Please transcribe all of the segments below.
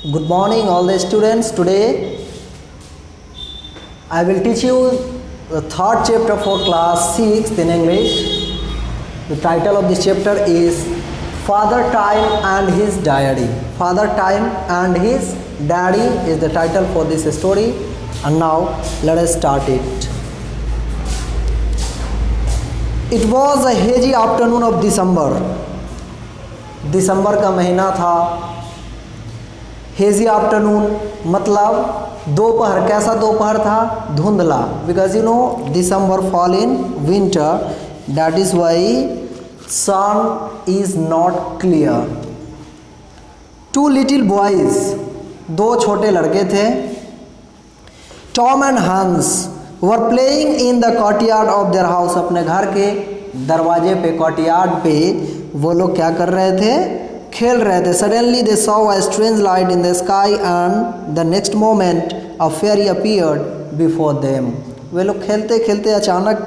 Good morning, all the students. Today I will teach you the third chapter for class 6th in English. The title of this chapter is Father Time and His Diary. Father Time and His Daddy is the title for this story. And now let us start it. It was a hazy afternoon of December. दिसंबर का महीना था. Hazy afternoon मतलब दोपहर. कैसा दोपहर था? धुंधला. Because you know December fall in winter, that is why sun is not clear. Two little boys, दो छोटे लड़के थे. Tom and Hans were playing in the courtyard of their house. अपने घर के दरवाजे पे, कॉर्टयार्ड पे वो लोग क्या कर रहे थे? खेल रहे थे. Suddenly they saw a strange light in the sky and the next moment a fairy appeared before them. वे लोग खेलते खेलते अचानक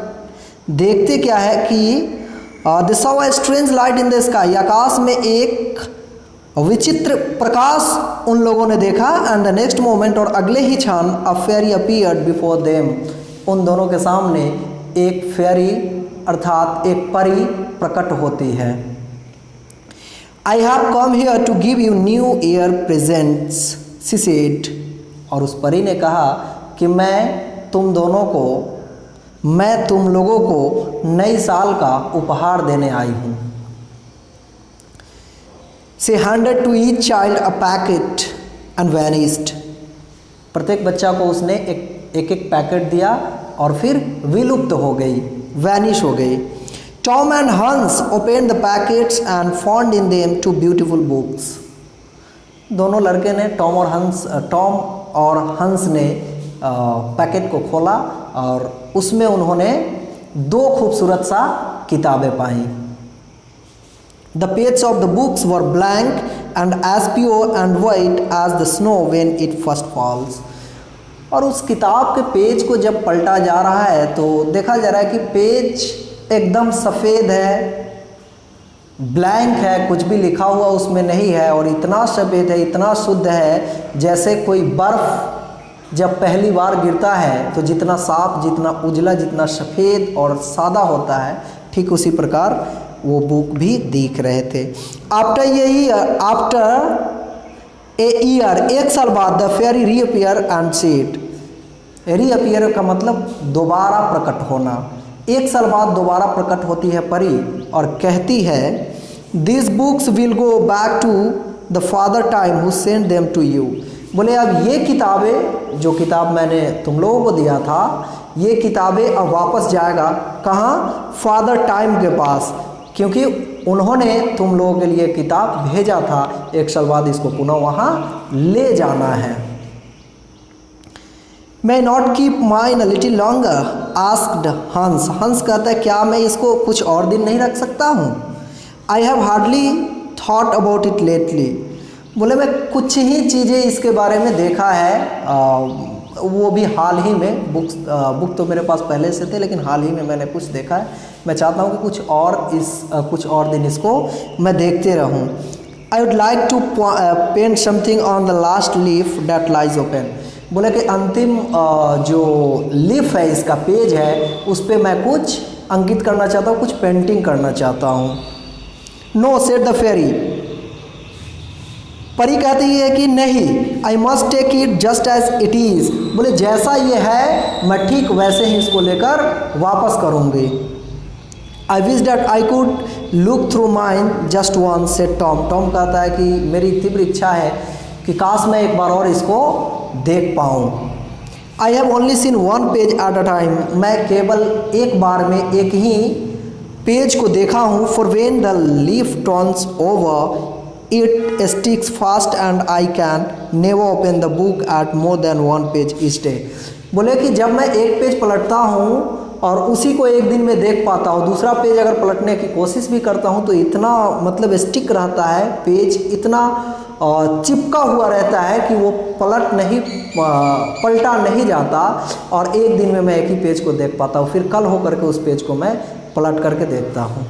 देखते क्या है कि they saw a strange light in the sky. आकाश में एक विचित्र प्रकाश उन लोगों ने देखा. एंड द नेक्स्ट मोमेंट, और अगले ही क्षण, अ फेरी अपीयर्ड बिफोर देम. उन दोनों के सामने एक फेरी अर्थात एक परी प्रकट होती है. I have come here to give you new year presents, she said. और उस परी ने कहा कि मैं तुम लोगों को नई साल का उपहार देने आई हूँ. She handed to each child a packet and vanished. प्रत्येक बच्चा को उसने एक पैकेट दिया और फिर विलुप्त हो गई, वैनिश हो गई. Tom and Hans opened the packets and found in them two beautiful books. दोनों लड़के ने, टॉम और हंस ने पैकेट को खोला और उसमें उन्होंने दो खूबसूरत सा किताबें पाई. The pages of the books were blank and as pure and white as the snow when it first falls. और उस किताब के पेज को जब पलटा जा रहा है तो देखा जा रहा है कि पेज एकदम सफ़ेद है, ब्लैंक है, कुछ भी लिखा हुआ उसमें नहीं है. और इतना सफ़ेद है, इतना शुद्ध है, जैसे कोई बर्फ़ जब पहली बार गिरता है तो जितना साफ, जितना उजला, जितना सफ़ेद और सादा होता है, ठीक उसी प्रकार वो बुक भी दिख रहे थे. आफ्टर ए ईयर, एक साल बाद, the fairy reappear and said. Reappear का मतलब दोबारा प्रकट होना. एक साल बाद दोबारा प्रकट होती है परी और कहती है, this books will go back to the father time who sent them to you. बोले अब ये किताबें, जो किताब मैंने तुम लोगों को दिया था, ये किताबें अब वापस जाएगा. कहाँ? फादर टाइम के पास, क्योंकि उन्होंने तुम लोगों के लिए किताब भेजा था. एक साल बाद इसको पुनः वहाँ ले जाना है. May not keep mine a little longer, asked Hans. हंस कहता है, क्या मैं इसको कुछ और दिन नहीं रख सकता हूँ? I have hardly thought about it lately. बोले मैं कुछ ही चीज़ें इसके बारे में देखा है, वो भी हाल ही में. बुक तो मेरे पास पहले से थे, लेकिन हाल ही में मैंने कुछ देखा है. मैं चाहता हूँ कि कुछ और दिन इसको मैं देखते रहूँ. I would like to paint something on the last leaf that lies open. बोले कि अंतिम जो लीफ है, इसका पेज है, उस पर मैं कुछ अंकित करना चाहता हूँ, कुछ पेंटिंग करना चाहता हूँ. No said the fairy. परी कहती है कि नहीं, I must take it just as it is. बोले जैसा ये है मैं ठीक वैसे ही इसको लेकर वापस करूँगी. I wish that I could look through mind just one, said Tom. Tom कहता है कि मेरी तीव्र इच्छा है कि काश मैं एक बार और इसको देख पाऊँ. I have only seen one page at a time. मैं केवल एक बार में एक ही पेज को देखा हूँ. For when the leaf turns over it sticks fast and I can never open the book at more than one page each day. बोले कि जब मैं एक पेज पलटता हूँ और उसी को एक दिन में देख पाता हूँ, दूसरा पेज अगर पलटने की कोशिश भी करता हूँ तो इतना मतलब स्टिक रहता है पेज, इतना चिपका हुआ रहता है कि वो पलटा नहीं जाता. और एक दिन में मैं एक ही पेज को देख पाता हूँ. फिर कल होकर के उस पेज को मैं पलट करके देखता हूँ.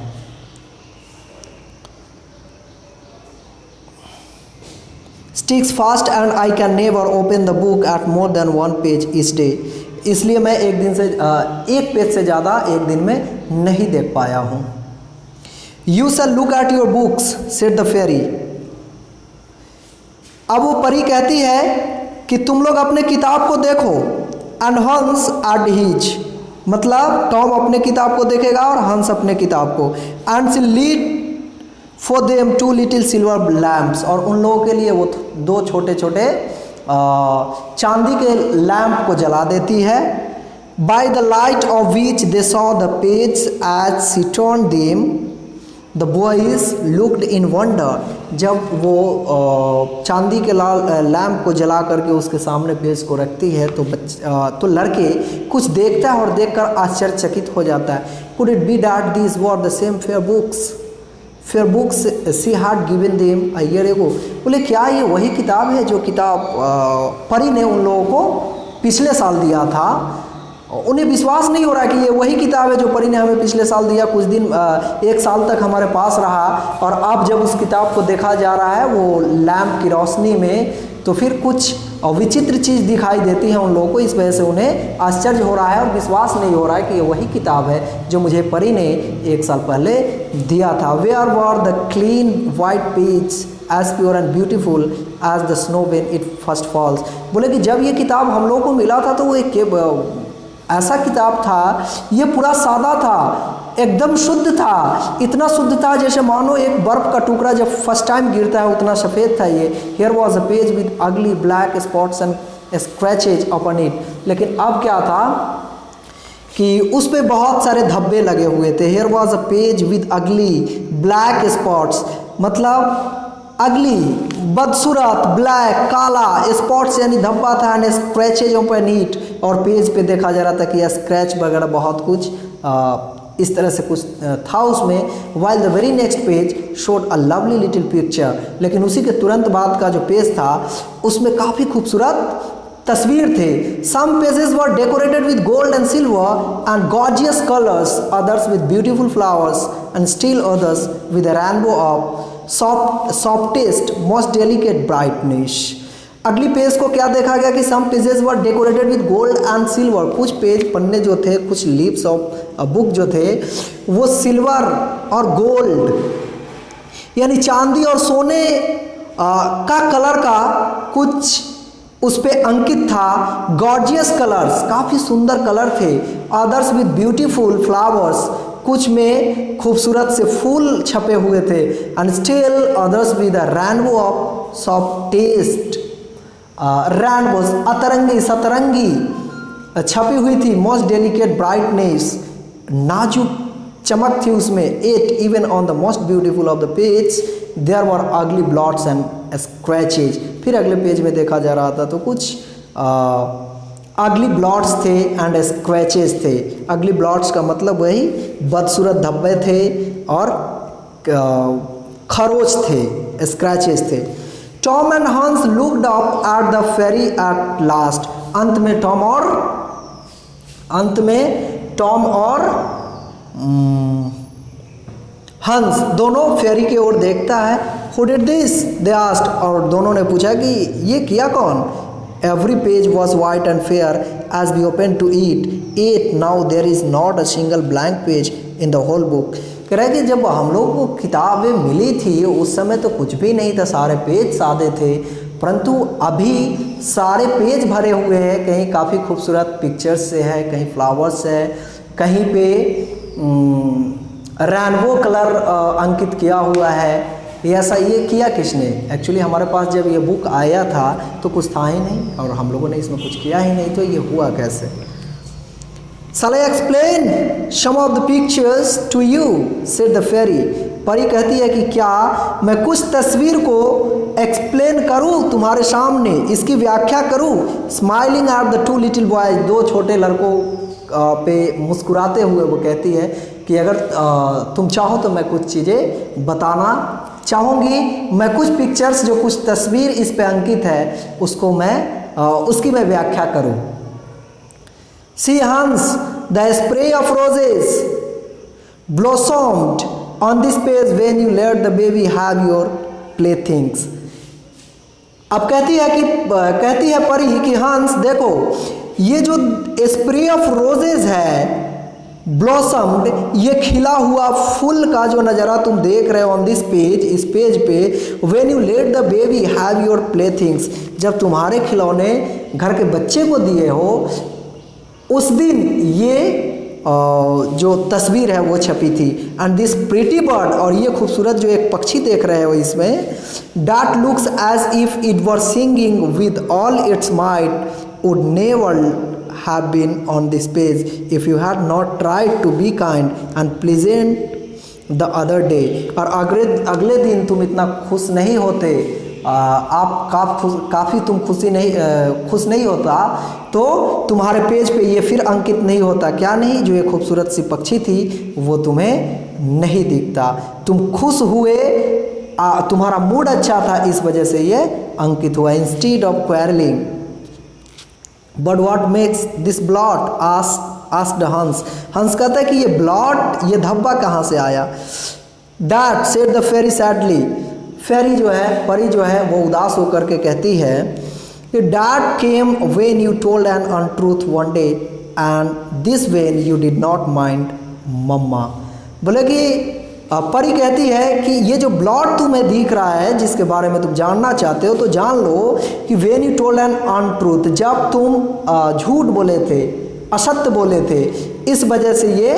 Sticks fast and I can never open the book at more than 1 page each day. इसलिए मैं एक दिन से एक पेज से ज़्यादा एक दिन में नहीं देख पाया हूँ। You shall look at your books said the fairy. अब वो परी कहती है कि तुम लोग अपने किताब को देखो। एंड हंस एट हिज, मतलब टॉम अपने किताब को देखेगा और हंस अपने किताब को। And she lead for them 2 little silver lamps, और उन लोगों के लिए वो 2 छोटे छोटे चांदी के लैंप को जला देती है। By the light of which they saw the page as she turned them the boys looked in wonder. जब वो चांदी के लैंप को जला करके उसके सामने पेज को रखती है तो लड़के कुछ देखता है और देखकर आश्चर्यचकित हो जाता है। Could it be that these were the same fair books she had given them a year ago. बोले क्या ये वही किताब है जो किताब परी ने उन लोगों को पिछले साल दिया था। उन्हें विश्वास नहीं हो रहा कि ये वही किताब है जो परी ने हमें पिछले साल दिया, कुछ दिन 1 साल तक हमारे पास रहा, और अब जब उस किताब को देखा जा रहा है वो लैंप की रोशनी में, तो फिर कुछ विचित्र चीज़ दिखाई देती है उन लोगों को। इस वजह से उन्हें आश्चर्य हो रहा है और विश्वास नहीं हो रहा है कि ये वही किताब है जो मुझे परी ने 1 साल पहले दिया था। Where were the clean white page as pure and beautiful as the snow when it first falls. बोले कि जब ये किताब हम लोगों को मिला था तो वो एक ऐसा किताब था, ये पूरा सादा था, एकदम शुद्ध था, इतना शुद्ध था जैसे मानो एक बर्फ का टुकड़ा जब फर्स्ट टाइम गिरता है उतना सफ़ेद था ये। Here was a page with ugly black spots and scratches upon it. लेकिन अब क्या था कि उस पर बहुत सारे धब्बे लगे हुए थे। Here was a page with ugly black spots, मतलब अगली, बदसूरत, ब्लैक, काला, स्पॉट्स यानी धब्बा था, एंड स्क्रैचेज ऑन इट, और पेज पे देखा जा रहा था कि स्क्रैच वगैरह बहुत कुछ इस तरह से कुछ था उसमें। While the very next page showed a lovely little picture, लेकिन उसी के तुरंत बाद का जो पेज था उसमें काफ़ी खूबसूरत तस्वीर थे। Some pages were decorated with gold and silver and gorgeous colours, others with beautiful flowers and still others with a rainbow of softest most delicate brightness. अगली पेज को क्या देखा गया कि some pages were decorated with gold and silver, कुछ page पन्ने जो थे, कुछ लीव्स ऑफ बुक जो थे वो सिल्वर और गोल्ड यानी चांदी और सोने का कलर का कुछ उस पे अंकित था। गॉर्जियस कलर्स, काफ़ी सुंदर कलर थे। अदर्स विद ब्यूटीफुल फ्लावर्स, कुछ में खूबसूरत से फूल छपे हुए थे। And still others with a rainbow of softest, rainbows अतरंगी सतरंगी छपी हुई थी। मोस्ट डेलिकेट ब्राइटनेस, नाजुक चमक थी उसमें। At even on the most beautiful of the page there were ugly blots and scratches. फिर अगले पेज में देखा जा रहा था तो कुछ अगली ब्लॉट्स थे एंड स्क्रैचेस थे। अगली ब्लॉट्स का मतलब वही बदसूरत धब्बे थे और खरोच थे, स्क्रैचेस थे। Tom and Hans looked up at the fairy at last. अंत में टॉम और हंस दोनों फेरी की ओर देखता है। Who did this they asked, और दोनों ने पूछा कि ये किया कौन। Every page was white and fair as we open to eat now there is not a single blank page in the whole book. कह रहे कि जब हम लोग को किताबें मिली थी उस समय तो कुछ भी नहीं था, सारे पेज सादे थे, परंतु अभी सारे पेज भरे हुए हैं। कहीं काफ़ी खूबसूरत पिक्चर्स से है, कहीं फ्लावर्स है, कहीं पे रेनबो कलर अंकित किया हुआ है। ऐसा ये किया किसने? एक्चुअली हमारे पास जब ये बुक आया था तो कुछ था ही नहीं और हम लोगों ने इसमें कुछ किया ही नहीं, तो ये हुआ कैसे? Shall I explain some of the pictures to you? said the fairy. परी कहती है कि क्या मैं कुछ तस्वीर को एक्सप्लेन करूं तुम्हारे सामने, इसकी व्याख्या करूं। Smiling at the 2 little boys, 2 छोटे लड़कों पे मुस्कुराते हुए वो कहती है कि अगर तुम चाहो तो मैं कुछ चीज़ें बताना चाहूँगी। मैं कुछ पिक्चर्स, जो कुछ तस्वीर इस पे अंकित है उसको उसकी मैं व्याख्या करूँ। See Hans, the spray of roses blossomed on this page when you let the baby have your playthings. अब कहती है परी कि हंस देखो, ये जो स्प्रे ऑफ रोजेज है, ब्लॉसम्ड, ये खिला हुआ फूल का जो नज़ारा तुम देख रहे हो ऑन दिस पेज, इस पेज पे, when you let the baby have your play things, जब तुम्हारे खिलौने घर के बच्चे को दिए हो, उस दिन ये जो तस्वीर है वो छपी थी। एंड दिस प्रीटी बर्ड, और ये खूबसूरत जो एक पक्षी देख रहे हो इसमें, that looks as if it were singing with all its might, would never have been on this page if you had not tried to be kind and pleasant the other day. और अगले दिन तुम इतना खुश नहीं होते, आप काफ़ी तुम खुश नहीं होता, तो तुम्हारे पेज पे ये फिर अंकित नहीं होता। क्या नहीं? जो एक खूबसूरत सी पक्षी थी वो तुम्हें नहीं दिखता। तुम खुश हुए, तुम्हारा मूड अच्छा था, इस वजह से ये अंकित हुआ। Instead of quarrelling, but what makes this blot, asked हंस। हंस कहता है कि ये ब्लॉट, ये धब्बा कहाँ से आया? That said the fairy sadly, fairy जो है, परी जो है, वो उदास होकर के कहती है कि that came when you told an untruth one day and this when you did not mind mamma. बोले कि परी कहती है कि ये जो ब्लॉट तुम्हें दिख रहा है, जिसके बारे में तुम जानना चाहते हो, तो जान लो कि when you told an untruth, जब तुम झूठ बोले थे, असत्य बोले थे, इस वजह से ये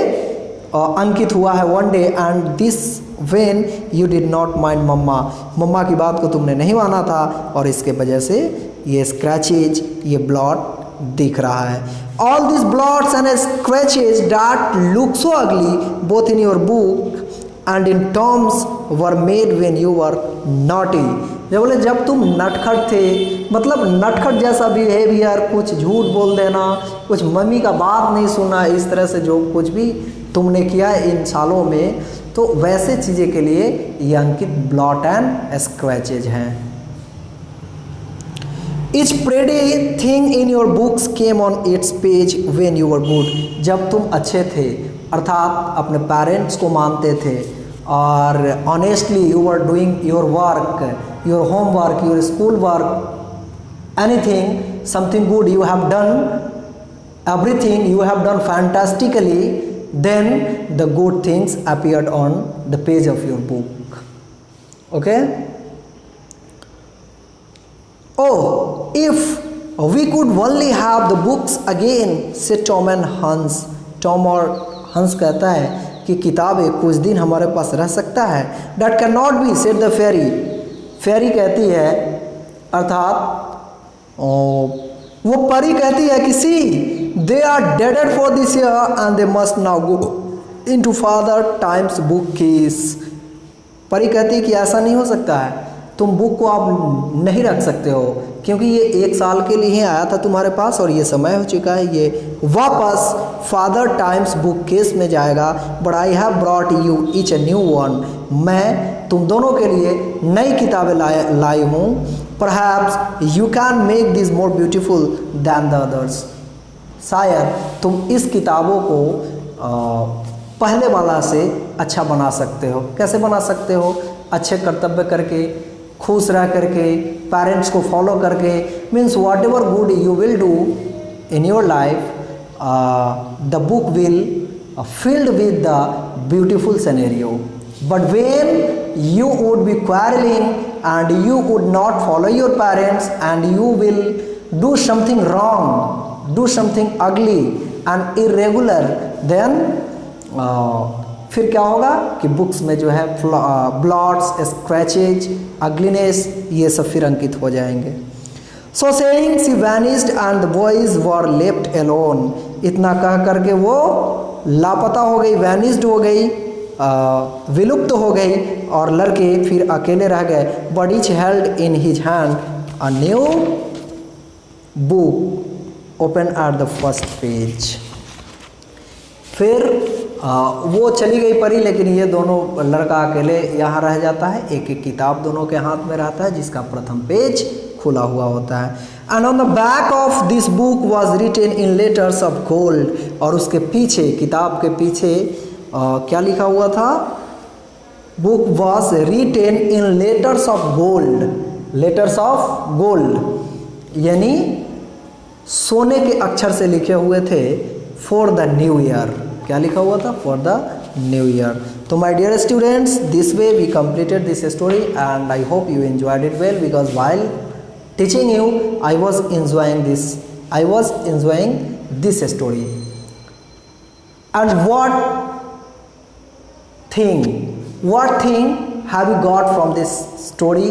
अंकित हुआ है one day. And this when you did not mind mamma, mamma की बात को तुमने नहीं माना था, और इसके वजह से ये स्क्रैचेज, ये ब्लॉट दिख रहा है। All this blots and scratches that look so ugly both in your book and in terms were made when you were naughty. जब बोले जब तुम नटखट थे, मतलब नटखट जैसा बिहेवियर, कुछ झूठ बोल देना, कुछ मम्मी का बात नहीं सुनना, इस तरह से जो कुछ भी तुमने किया इन सालों में, तो वैसे चीज़ें के लिए ये अंकित ब्लॉट एंड स्क्रैचेज हैं। Each pretty thing in your books came on its page when you were good, जब तुम अच्छे थे, अर्थात अपने पेरेंट्स को मानते थे, और honestly you were doing your work, your home work, your school work, anything, something good you have done, everything you have done fantastically, then the good things appeared on the page of your book. Okay? Oh, if we could only have the books again, said Tom and Hans. Tom और हंस कहता है कि किताबें कुछ दिन हमारे पास रह सकता है। That cannot be, said the fairy. फेरी कहती है, अर्थात वो परी कहती है कि see, they are deaded for this year and they must now go into Father Time's bookcase. परी कहती है कि ऐसा नहीं हो सकता है, तुम बुक को आप नहीं रख सकते हो, क्योंकि ये 1 साल के लिए ही आया था तुम्हारे पास, और ये समय हो चुका है, ये वापस फादर टाइम्स बुक केस में जाएगा। But I have brought you each a new one, मैं तुम दोनों के लिए नई किताबें लाई हूँ। Perhaps you can make this more beautiful than the others, शायद तुम इस किताबों को पहले वाला से अच्छा बना सकते हो। कैसे बना सकते हो? अच्छे कर्तव्य करके, खुश रह करके, पेरेंट्स को फॉलो करके, means what ever good you will do in your life, the book will filled with the beautiful scenario. But when you would be quarreling and you would not follow your parents and you will do something wrong, do something ugly and irregular, then फिर क्या होगा कि books में जो है blots, scratches, ugliness, ये सब फिर अंकित हो जाएंगे। So saying she vanished and the boys were left alone. इतना कह करके वो लापता हो गई, वैनिस्ड हो गई, विलुप्त हो गई, और लड़के फिर अकेले रह गए। But each held in his hand a new book open at the first page. फिर वो चली गई परी, लेकिन ये दोनों, लड़का अकेले यहाँ रह जाता है। एक एक किताब दोनों के हाथ में रहता है, जिसका प्रथम पेज खुला हुआ होता है। And on the back of this book was written in letters of gold, और उसके पीछे, किताब के पीछे क्या लिखा हुआ था? Book was written in letters of gold, letters of gold, यानी सोने के अक्षर से लिखे हुए थे फॉर द न्यू ईयर। क्या लिखा हुआ था? For the new year. तो my dear students, this way we completed this story and I hope you enjoyed it well, because while teaching you I was enjoying this story. And what thing have you got from this story?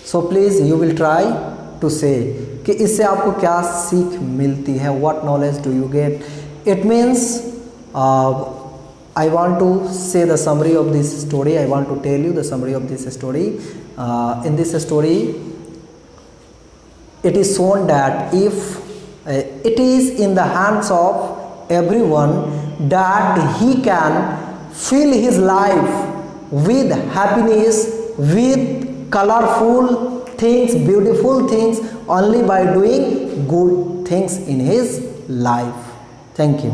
So please you will try to say कि इससे आपको क्या सीख मिलती है, what knowledge do you get? It means I want to say the summary of this story. I want to tell you the summary of this story. In this story it is shown that if it is in the hands of everyone that he can fill his life with happiness, with colorful things, beautiful things, only by doing good things in his life. Thank you.